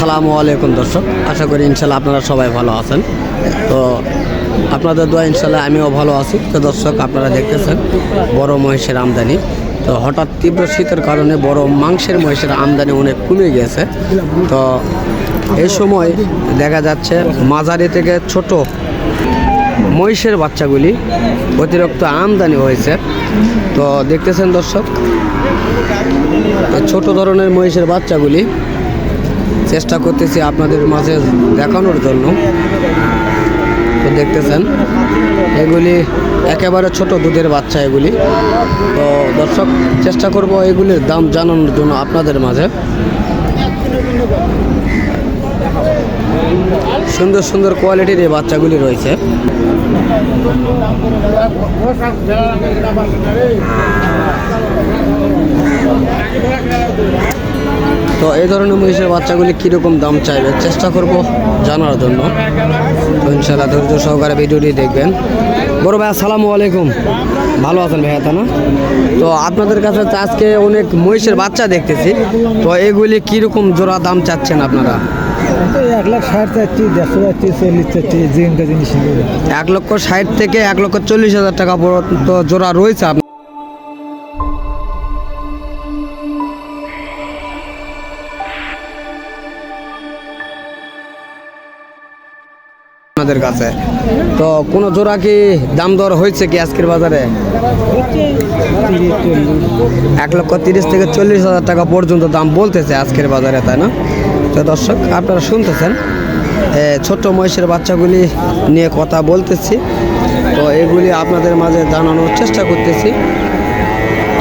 আসসালামু আলাইকুম দর্শক, আশা করি ইনশাল্লাহ আপনারা সবাই ভালো আছেন। তো আপনাদের দোয়া ইনশাল্লাহ আমিও ভালো আছি। তো দর্শক, আপনারা দেখতেছেন বড় মহিষের আমদানি। তো হঠাৎ তীব্র শীতের কারণে বড় মাংসের মহিষের আমদানি অনেক কমে গিয়েছে। তো এই সময় দেখা যাচ্ছে মাঝারি থেকে ছোট মহিষের বাচ্চাগুলি অতিরিক্ত আমদানি হয়েছে। তো দেখতেছেন দর্শক, ছোট ধরনের মহিষের বাচ্চাগুলি চেষ্টা করতেছি আপনাদের মাঝে দেখানোর জন্য। তো দেখতেছেন এগুলি একেবারে ছোট দুধের বাচ্চা এগুলি। তো দর্শক, চেষ্টা করব এগুলির দাম জানানোর জন্য আপনাদের মাঝে। সুন্দর সুন্দর কোয়ালিটির এই বাচ্চাগুলি রয়েছে। তো এই ধরনের মহিষের বাচ্চাগুলি কীরকম দাম চাইবে চেষ্টা করব জানার জন্য। তো ইনশাআল্লাহ ধৈর্য সহকারে ভিডিওটি দেখবেন। বড় ভাই আসসালামু আলাইকুম, ভালো আছেন ভাইয়া? তা না, তো আপনাদের কাছে আজকে অনেক মহিষের বাচ্চা দেখতেছি। তো এগুলি কীরকম জোড়া দাম চাচ্ছেন আপনারা? 1,60,000 চাচ্ছি, 1,60,000 থেকে 1,40,000 টাকা পর্যন্ত জোড়া রয়েছে আপনাদের কাছে। তো কোনো জোড়া কি দাম দর হয়েছে কি আজকের বাজারে? 1,30,000 থেকে 40,000 টাকা পর্যন্ত দাম বলতেছে আজকের বাজারে, তাই না? তো দর্শক, আপনারা শুনতেছেন ছোট্ট মহিষের বাচ্চাগুলি নিয়ে কথা বলতেছি। তো এগুলি আপনাদের মাঝে জানানোর চেষ্টা করতেছি।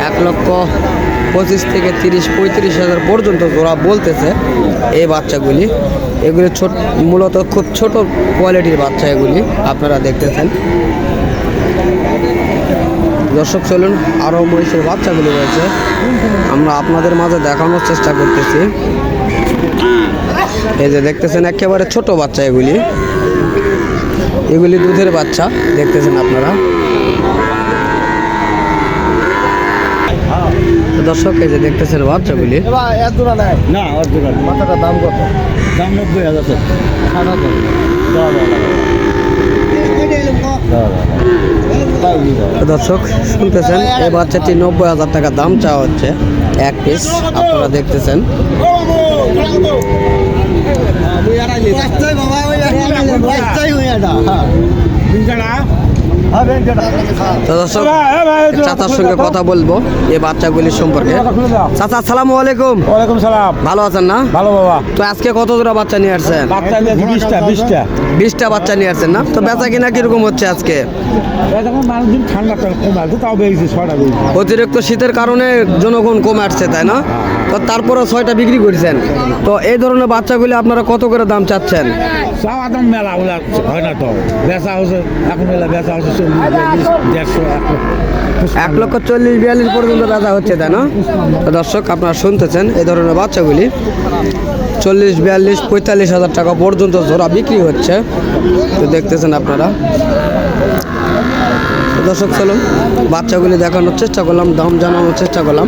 1,25,000 থেকে 30-35,000 পর্যন্ত জোড়া বলতেছে এই বাচ্চাগুলি। এগুলি মূলত খুব ছোট কোয়ালিটির বাচ্চা এগুলি, আপনারা দেখতেছেন। দর্শক, চলুন আরও মহিষের বাচ্চাগুলি রয়েছে, আমরা আপনাদের মাঝে দেখানোর চেষ্টা করতেছি। এই যে দেখতেছেন একেবারে ছোট বাচ্চা এগুলি দুধের বাচ্চা দেখতেছেন আপনারা। দর্শক, এই যে দেখতেছেন বাচ্চাগুলি। দাম কত? দাম 90,000। দর্শক শুনতেছেন এই বাচ্চাটি 90,000 টাকা দাম চাওয়া হচ্ছে এক পিস, আপনারা দেখতেছেন। তো দর্শক, চাচার সঙ্গে কথা বলবো এই বাচ্চাগুলির সম্পর্কে। চাচা আসসালামু আলাইকুম। ওয়ালাইকুম সালাম। ভালো আছেন না? ভালো বাবা। তো আজকে কত জোড়া বাচ্চা নিয়ে আসছেন? 20টা বাচ্চা নিয়ে আসছেন না? তো বেচা কিনা কিরকম হচ্ছে আজকে? অতিরিক্ত শীতের কারণে জনগণ কমে আসছে, তাই না? তো তারপরে 6টা বিক্রি করেছেন। তো এই ধরনের বাচ্চাগুলি আপনারা কত করে দাম চাচ্ছেন? মেলা হয় না তো, বেচা হচ্ছে এখন বেচা হচ্ছে 1,40,000-1,42,000 পর্যন্ত বেচা হচ্ছে, তাই না? তো দর্শক, আপনারা শুনতেছেন এই ধরনের বাচ্চাগুলি 40,000-42,000-45,000 টাকা পর্যন্ত জোড়া বিক্রি হচ্ছে। তো দেখতেছেন আপনারা। দর্শক, চলুন বাচ্চাগুলি দেখানোর চেষ্টা করলাম, দাম জানানোর চেষ্টা করলাম।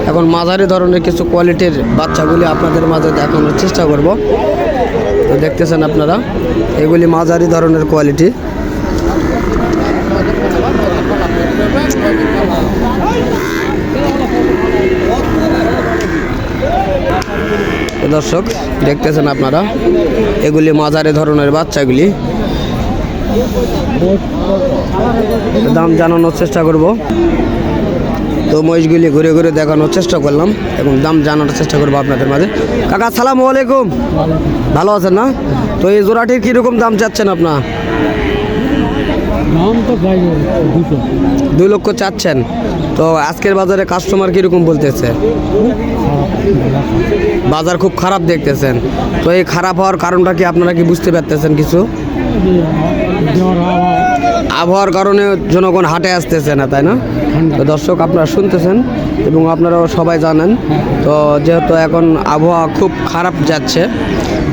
এখন মাঝারি ধরনের কিছু কোয়ালিটির বাচ্চাগুলি আপনাদের মাঝে দেখানোর চেষ্টা করব। তো দেখতেছেন আপনারা এগুলি মাঝারি ধরনের কোয়ালিটি। দর্শক, দেখতেছেন আপনারা এগুলি মাঝারি ধরনের বাচ্চাগুলি, দাম জানানোর চেষ্টা করব। তো মহিষগুলি ঘুরে ঘুরে দেখানোর চেষ্টা করলাম এবং দাম জানানোর চেষ্টা করবো আপনাদের মাঝে। কাকা আসসালামু আলাইকুম, ভালো আছেন না? তো এই জোড়াটির কীরকম দাম চাচ্ছেন আপনার? 2 লক্ষ চাচ্ছেন। তো আজকের বাজারে কাস্টমার কীরকম বলতেছে? বাজার খুব খারাপ দেখতেছেন। তো এই খারাপ হওয়ার কারণটা কি আপনারা কি বুঝতে পারতেছেন কিছু? আবহাওয়ার কারণে জনগণ হাটে আসতেছে না, তাই না? তো দর্শক, আপনারা শুনতেছেন এবং আপনারাও সবাই জানেন। তো যেহেতু এখন আবহাওয়া খুব খারাপ যাচ্ছে,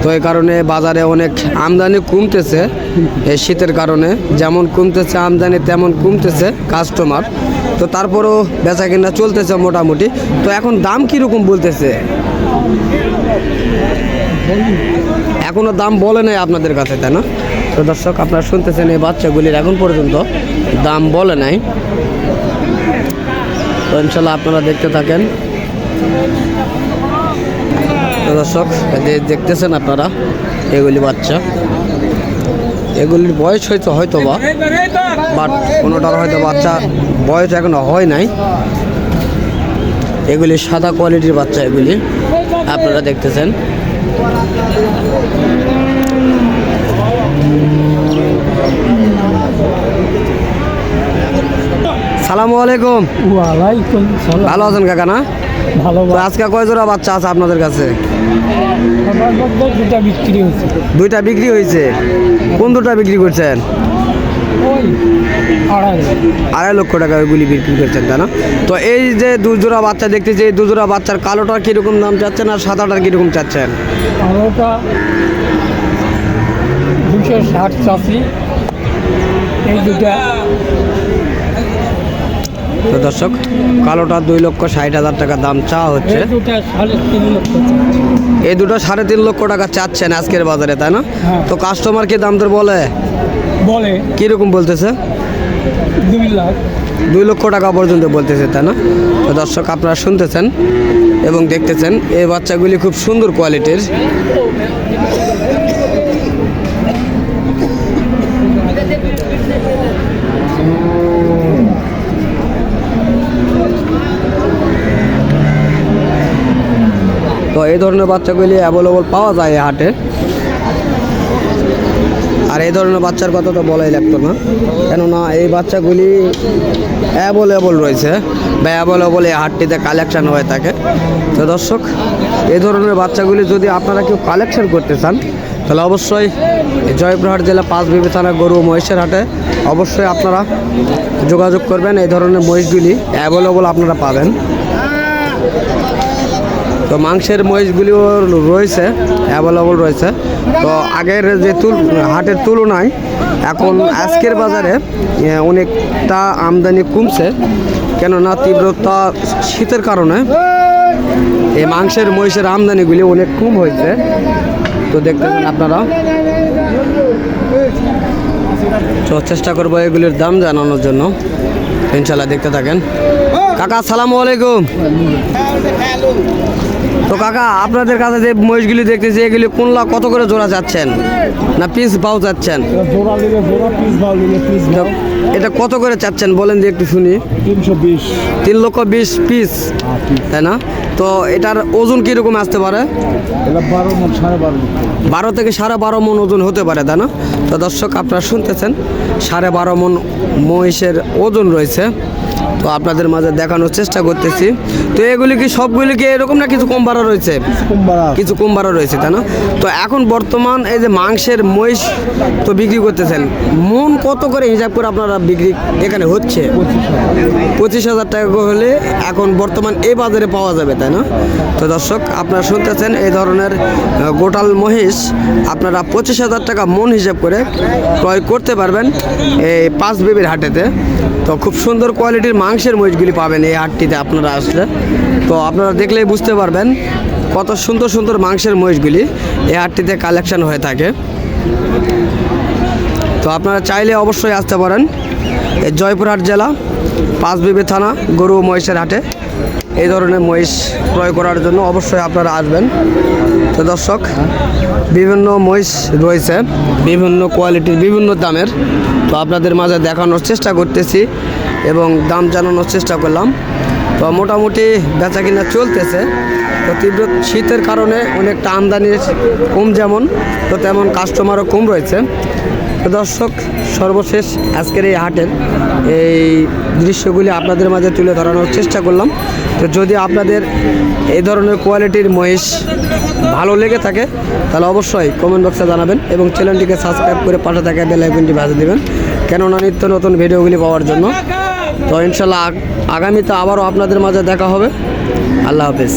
তো এই কারণে বাজারে অনেক আমদানি কমতেছে। এই শীতের কারণে যেমন কমতেছে আমদানি, তেমন কমতেছে কাস্টমার। তো তারপরেও বেচা কিনা চলতেছে মোটামুটি। তো এখন দাম কীরকম বলতেছে? এখনো দাম বলে নাই আপনাদের কাছে, তাই না? তো দর্শক আপনারা শুনতেছেন এই বাচ্চাগুলির এখন পর্যন্ত দাম বলে নাই। তো ইনশাল্লাহ আপনারা দেখতে থাকেন। তো দর্শক দেখতেছেন আপনারা এগুলি বাচ্চা, এগুলির বয়স হয়তো বা বাট কোনোটার হয়তো বাচ্চা বয়স এখনো হয় নাই। এগুলি সাদা কোয়ালিটির বাচ্চা, এগুলি আপনারা দেখতেছেন। সালামু আলাইকুম। ওয়ালাইকুম সালাম। ভালো আছেন কাকা? না ভালো। তো আজকে কয় জোড়া বাচ্চা আছে আপনাদের কাছে? আমার মধ্যে দুটা বিক্রি হয়েছে। দুইটা বিক্রি হয়েছে। কোন দুটা বিক্রি করছেন? ওই 2.5 লক্ষ টাকা ওইগুলি বিক্রি করছেন, তাই না? তো এই যে দুজোড়া বাচ্চা দেখতেছি, এই দুজোড়া বাচ্চার কালোটার কীরকম দাম চাচ্ছেন আর সাদাটার কীরকম চাচ্ছেন? আলোটা 260 চাষি, এই দুটা। তো দর্শক কালোটা 2,60,000 টাকা দাম চাওয়া হচ্ছে। এই দুটা 3.5 লক্ষ। এই দুটো 3.5 লক্ষ টাকা চাচ্ছেন আজকের বাজারে, তাই না? হ্যাঁ। তো কাস্টমার কি দাম দর বলে? বলে কীরকম বলতেছে? 2 লাখ। 2 লক্ষ টাকা পর্যন্ত বলতেছে, তাই না? তো দর্শক আপনারা শুনতেছেন এবং দেখতেছেন এই বাচ্চাগুলি খুব সুন্দর কোয়ালিটির। তো এই ধরনের বাচ্চাগুলি অ্যাভেলেবল পাওয়া যায় এই হাটে। আর এই ধরনের বাচ্চার কথা তো বলাই লাগতো না, কেননা এই বাচ্চাগুলি অ্যাভেলেবল রয়েছে বা অ্যাভেলেবল এই হাটটিতে কালেকশান হয়ে থাকে। তো দর্শক এই ধরনের বাচ্চাগুলি যদি আপনারা কেউ কালেকশন করতে চান তাহলে অবশ্যই জয়পুরহাট জেলা পাঁচবিবি থানা গরু ও মহিষের হাটে অবশ্যই আপনারা যোগাযোগ করবেন। এই ধরনের মহিষগুলি অ্যাভেলেবল আপনারা পাবেন। তো মাংসের মহিষগুলিও রয়েছে, অ্যাভেলেবল রয়েছে। তো আগের যে হাটের তুলনায় এখন আজকের বাজারে অনেকটা আমদানি কমছে, কেননা তীব্রতা শীতের কারণে এই মাংসের মহিষের আমদানিগুলি অনেক কম হয়েছে। তো দেখতেছেন আপনারা। তো চেষ্টা করবো এগুলির দাম জানানোর জন্য, ইনশাল্লাহ দেখতে থাকেন। কাকা আসসালামু আলাইকুম। তো কাকা আপনাদের কাছে যে মহিষগুলি দেখতেছি এগুলি কোনলা কত করে জোড়া চাচ্ছেন না পিস পাও চাচ্ছেন? জোড়া দিলে জোড়া, পিস ভাও দিলে পিস ভাও। এটা কত করে চাচ্ছেন বলেন যে একটু শুনি। 320। 3,20,000 পিস, তাই না? তো এটার ওজন কীরকম আসতে পারে? এটা 12 মণ, 12.5 মণ। 12 থেকে 12.5 মণ ওজন হতে পারে, তাই না? তো দর্শক আপনারা শুনতেছেন 12.5 মণ মহিষের ওজন রয়েছে। তো আপনাদের মাঝে দেখানোর চেষ্টা করতেছি। তো এগুলি কি সবগুলি কি এরকম না কিছু কম বাড়া রয়েছে? কিছু কম বাড়া রয়েছে, তাই না? তো এখন বর্তমান এই যে মাংসের মহিষ তো বিক্রি করতেছেন, মন কত করে হিসাব করে আপনারা বিক্রি এখানে হচ্ছে? 25,000 টাকা হলে এখন বর্তমান এই বাজারে পাওয়া যাবে, তাই না? তো দর্শক আপনারা শুনতেছেন এই ধরনের গোটাল মহিষ আপনারা 25,000 টাকা মন হিসাব করে ক্রয় করতে পারবেন এই পাঁচবিবির হাটেতে। তো খুব সুন্দর কোয়ালিটির মাংসের মহিষগুলি পাবেন এই হাটটিতে আপনারা আসলে। তো আপনারা দেখলেই বুঝতে পারবেন কত সুন্দর সুন্দর মাংসের মহিষগুলি এই হাটটিতে কালেকশন হয়ে থাকে। তো আপনারা চাইলে অবশ্যই আসতে পারেন এই জয়পুরহাট জেলা পাঁচবিবি থানা গরু ও মহিষের হাটে এই ধরনের মহিষ ক্রয় করার জন্য অবশ্যই আপনারা আসবেন। তো দর্শক বিভিন্ন মহিষ রয়েছে বিভিন্ন কোয়ালিটির বিভিন্ন দামের। তো আপনাদের মাঝে দেখানোর চেষ্টা করতেছি এবং দাম জানানোর চেষ্টা করলাম। তো মোটামুটি বেচা কিনা চলতেছে। তো তীব্র শীতের কারণে অনেকটা আমদানির কম, যেমন তো তেমন কাস্টমারও কম রয়েছে। তো দর্শক সর্বশেষ আজকের এই হাটের এই দৃশ্যগুলি আপনাদের মাঝে তুলে ধরানোর চেষ্টা করলাম। তো যদি আপনাদের এই ধরনের কোয়ালিটির মহিষ ভালো লেগে থাকে তাহলে অবশ্যই কমেন্ট বক্সে জানাবেন এবং চ্যানেলটিকে সাবস্ক্রাইব করে পাশে থাকা বেল আইকনটি বাজিয়ে দেবেন, কেননা নিত্য নতুন ভিডিওগুলি পাওয়ার জন্য। তো ইনশাল্লাহ আগামীতে আবারও আপনাদের মাঝে দেখা হবে। আল্লাহ হাফেজ।